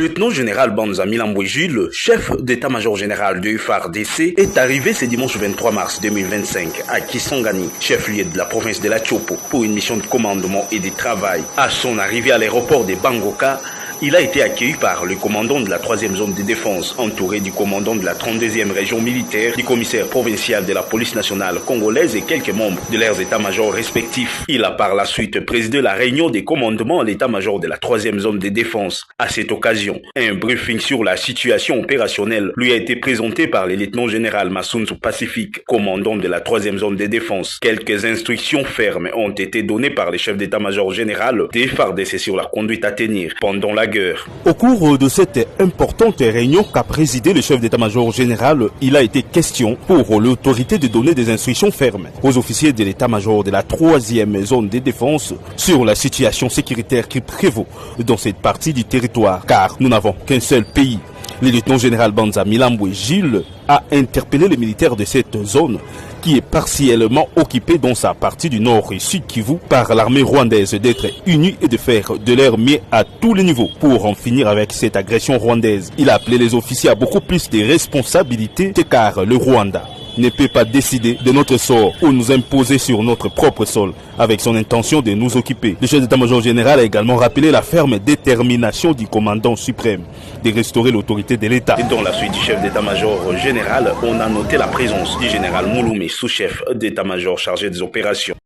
lieutenant général Banza Milambwe Jules, chef d'état-major général du FARDC, est arrivé ce dimanche 23 mars 2025 à Kisangani, chef-lieu de la province de la Tchopo, pour une mission de commandement et de travail. À son arrivée à l'aéroport de Bangoka, il a été accueilli par le commandant de la 3e zone de défense, entouré du commandant de la 32e région militaire, du commissaire provincial de la police nationale congolaise et quelques membres de leurs états-majors respectifs. Il a par la suite présidé la réunion des commandements à l'état-major de la 3e zone de défense. À cette occasion, un briefing sur la situation opérationnelle lui a été présenté par le lieutenant général Massounzou Pacifique, commandant de la 3e zone de défense. Quelques instructions fermes ont été données par le chef d'état-major général des FARDC sur la conduite à tenir pendant la guerre. Au cours de cette importante réunion qu'a présidé le chef d'état-major général, il a été question pour l'autorité de donner des instructions fermes aux officiers de l'état-major de la 3e zone de défense sur la situation sécuritaire qui prévaut dans cette partie du territoire, car nous n'avons qu'un seul pays. Le lieutenant général Banza Milambwe Jules a interpellé les militaires de cette zone qui est partiellement occupée dans sa partie du nord et sud Kivu par l'armée rwandaise d'être unie et de faire de leur mieux à tous les niveaux pour en finir avec cette agression rwandaise. Il a appelé les officiers à beaucoup plus de responsabilités car le Rwanda ne peut pas décider de notre sort ou nous imposer sur notre propre sol avec son intention de nous occuper. Le chef d'état-major général a également rappelé la ferme détermination du commandant suprême de restaurer l'autorité de l'État. Et dans la suite du chef d'état-major général, on a noté la présence du général Mouloumi, sous-chef d'état-major chargé des opérations.